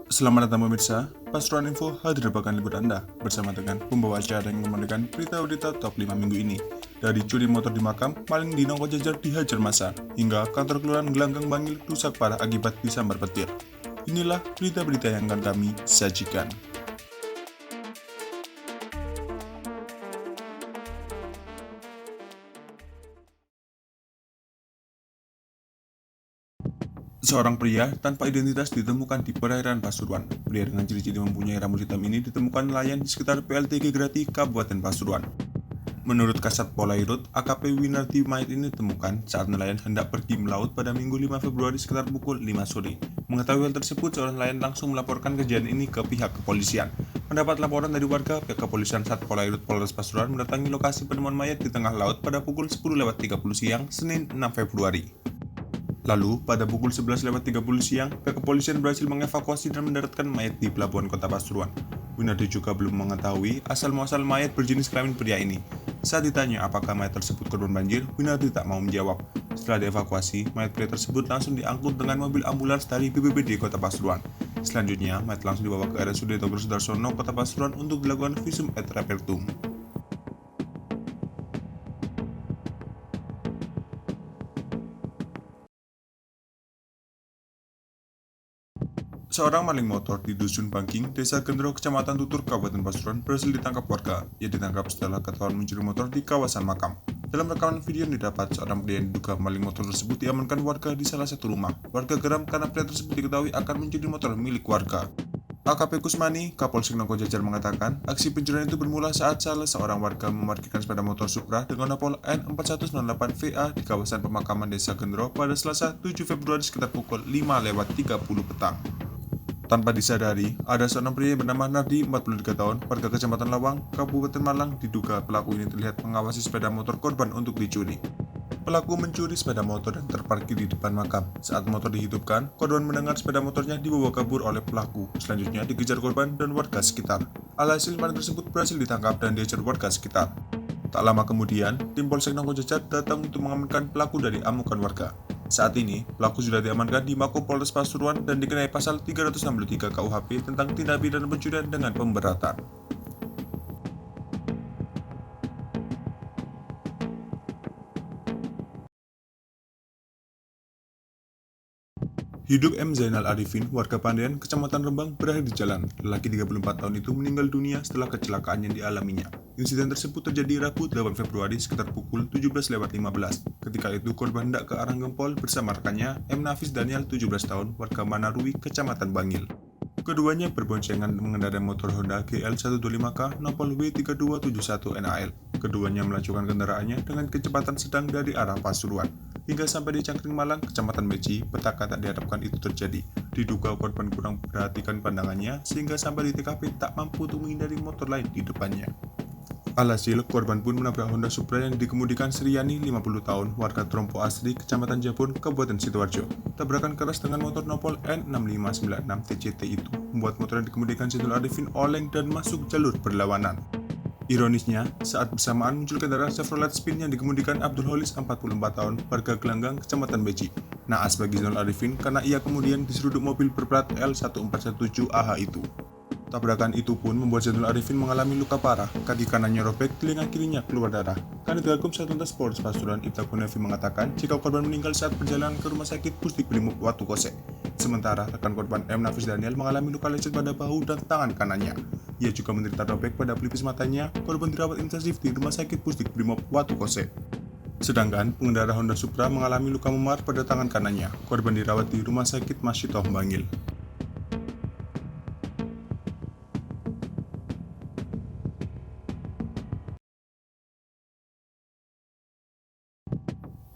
Selamat datang pemirsa, Pasuruan Info hadir bahkan libur Anda bersama dengan pembawa acara yang membagikan berita-berita top 5 minggu ini. Dari curi motor di makam, maling di Nongko Jajar dihajar masa, hingga kantor kelurahan Gelanggang Bangil rusak parah akibat disambar petir. Inilah berita-berita yang akan kami sajikan. Seorang pria tanpa identitas ditemukan di perairan Pasuruan. Pria dengan ciri-ciri mempunyai rambut hitam ini ditemukan nelayan di sekitar PLTG Grati, Kabupaten Pasuruan. Menurut Kasat Polairut, AKP Winardi, mayat ini ditemukan saat nelayan hendak pergi melaut pada Minggu 5 Februari sekitar pukul 5 sore. Mengetahui hal tersebut, seorang nelayan langsung melaporkan kejadian ini ke pihak kepolisian. Mendapat laporan dari warga, pihak kepolisian Sat Polairut Polres Pasuruan mendatangi lokasi penemuan mayat di tengah laut pada pukul 10.30 siang, Senin 6 Februari. Lalu, pada pukul 11.30 siang, pihak kepolisian berhasil mengevakuasi dan mendaratkan mayat di pelabuhan kota Pasuruan. Winardi juga belum mengetahui asal-muasal mayat berjenis kelamin pria ini. Saat ditanya apakah mayat tersebut korban banjir, Winardi tak mau menjawab. Setelah dievakuasi, mayat pria tersebut langsung diangkut dengan mobil ambulans dari BPBD Kota Pasuruan. Selanjutnya, mayat langsung dibawa ke RSUD Dr. Sudarsono, Kota Pasuruan untuk dilakukan visum et repertum. Seorang maling motor di Dusun Bangking, Desa Gendro, Kecamatan Tutur, Kabupaten Pasuruan berhasil ditangkap warga. Ia ditangkap setelah ketahuan mencuri motor di kawasan makam. Dalam rekaman video yang didapat, seorang pria yang diduga maling motor tersebut diamankan warga di salah satu rumah. Warga geram karena pria tersebut diketahui akan mencuri motor milik warga. AKP Kusmani, Kapolsek Nongko Jajar mengatakan, aksi pencurian itu bermula saat salah seorang warga memarkirkan sepeda motor Supra dengan nomor N4198VA di kawasan pemakaman Desa Gendro pada Selasa 7 Februari sekitar pukul 5.30 petang. Tanpa disadari, ada seorang pria bernama Nardi, 43 tahun, warga Kecamatan Lawang, Kabupaten Malang, diduga pelaku ini terlihat mengawasi sepeda motor korban untuk dicuri. Pelaku mencuri sepeda motor dan terparkir di depan makam. Saat motor dihidupkan, korban mendengar sepeda motornya dibawa kabur oleh pelaku. Selanjutnya dikejar korban dan warga sekitar. Alhasil maling tersebut berhasil ditangkap dan diajar warga sekitar. Tak lama kemudian, tim Polsek Nongko Jajar datang untuk mengamankan pelaku dari amukan warga. Saat ini, pelaku sudah diamankan di Mako Polres Pasuruan dan dikenai pasal 363 KUHP tentang tindak pidana pencurian dengan pemberatan. Hidup M. Zainal Arifin, warga Pandean, Kecamatan Rembang, berakhir di jalan. Lelaki 34 tahun itu meninggal dunia setelah kecelakaan yang dialaminya. Insiden tersebut terjadi Rabu 8 Februari sekitar pukul 17.15. Ketika itu korban hendak ke arah Gempol bersama rekannya M. Nafis Daniel, 17 tahun, warga Manarui, Kecamatan Bangil. Keduanya berboncengan mengendarai motor Honda GL125K Nopol W3271NAL. Keduanya melajukan kendaraannya dengan kecepatan sedang dari arah Pasuruan. Hingga sampai di Cangkring Malang, Kecamatan Beci, petaka tak diharapkan itu terjadi. Diduga korban kurang perhatikan pandangannya, sehingga sampai di TKP tak mampu untuk menghindari motor lain di depannya. Alhasil, korban pun menabrak Honda Supra yang dikemudikan Sriani, 50 tahun, warga Trompo Asri, Kecamatan Jabon, Kabupaten Sidoarjo. Tabrakan keras dengan motor Nopol N6596 TCT itu membuat motor yang dikemudikan Zainal Arifin oleng dan masuk jalur berlawanan. Ironisnya, saat bersamaan muncul kendaraan Chevrolet Spin yang dikemudikan Abdul Holis, 44 tahun, warga Gelanggang, Kecamatan Beci. Naas bagi Zainal Arifin karena ia kemudian diseruduk mobil berplat L1417AH itu. Tabrakan itu pun membuat Zainal Arifin mengalami luka parah, kaki kanannya robek, telinga kirinya keluar darah. Kanit Gakum Satlantas Polres Pasuruan Ibta Kunevi mengatakan jika korban meninggal saat perjalanan ke rumah sakit Pusdik Brimob Watu Kose. Sementara rekan korban M. Nafis Daniel mengalami luka lecet pada bahu dan tangan kanannya. Ia juga menderita robek pada pelipis matanya. Korban dirawat intensif di rumah sakit Pusdik Brimob Watu Kose. Sedangkan pengendara Honda Supra mengalami luka memar pada tangan kanannya. Korban dirawat di rumah sakit Masyitoh Bangil.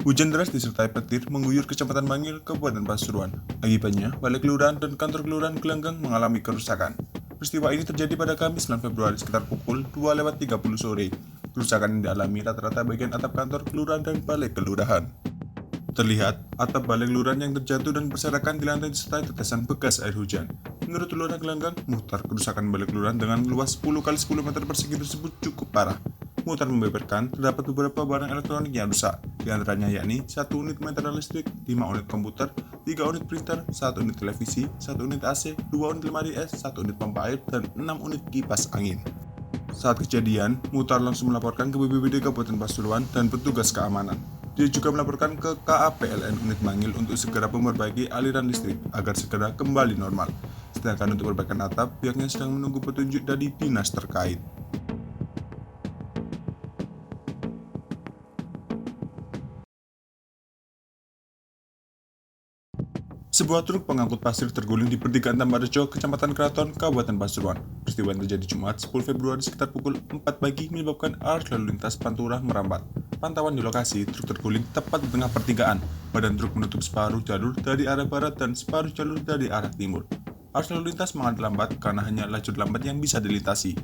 Hujan deras disertai petir mengguyur Kecamatan Bangil, Kabupaten Pasuruan. Akibatnya, balai kelurahan dan kantor kelurahan Gelanggang mengalami kerusakan. Peristiwa ini terjadi pada Kamis 9 Februari sekitar pukul 2.30 sore. Kerusakan yang dialami rata-rata bagian atap kantor kelurahan dan balai kelurahan. Terlihat, atap balai kelurahan yang terjatuh dan berserakan di lantai disertai tetesan bekas air hujan. Menurut Lurah Gelanggang, Muhtar, kerusakan balai kelurahan dengan luas 10 x 10 meter persegi tersebut cukup parah. Muhtar membeberkan terdapat beberapa barang elektronik yang rusak, di antaranya yakni 1 unit meteran listrik, 5 unit komputer, 3 unit printer, 1 unit televisi, 1 unit AC, 2 unit lemari es, 1 unit pompa air, dan 6 unit kipas angin. Saat kejadian, Muhtar langsung melaporkan ke BPBD Kabupaten Pasuruan dan petugas keamanan. Dia juga melaporkan ke KAPLN Unit Mangil untuk segera memperbaiki aliran listrik agar segera kembali normal. Sedangkan untuk perbaikan atap, pihaknya sedang menunggu petunjuk dari dinas terkait. Sebuah truk pengangkut pasir terguling di pertigaan Tambarrejo, Kecamatan Keraton, Kabupaten Pasuruan. Peristiwa yang terjadi Jumat 10 Februari sekitar pukul 4 pagi menyebabkan arus lalu lintas Pantura merambat. Pantauan di lokasi, truk terguling tepat di tengah pertigaan. Badan truk menutup separuh jalur dari arah barat dan separuh jalur dari arah timur. Arus lalu lintas mengalami lambat karena hanya lajur lambat yang bisa dilintasi.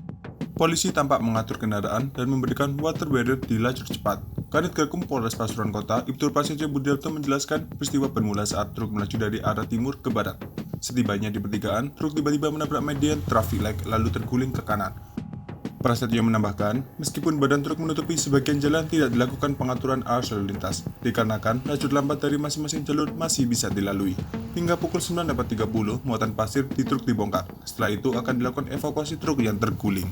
Polisi tampak mengatur kendaraan dan memberikan water barrier di lajur cepat. Kanit Gakum Polres Pasuruan Kota, Ibtu Prasetyo Budiarto menjelaskan peristiwa bermula saat truk melaju dari arah timur ke barat. Setibanya di pertigaan, truk tiba-tiba menabrak median traffic light lalu terguling ke kanan. Prasetyo menambahkan, meskipun badan truk menutupi sebagian jalan tidak dilakukan pengaturan arus lalu lintas, dikarenakan lajur lambat dari masing-masing jalur masih bisa dilalui. Hingga pukul 9.30, muatan pasir di truk dibongkar. Setelah itu akan dilakukan evakuasi truk yang terguling.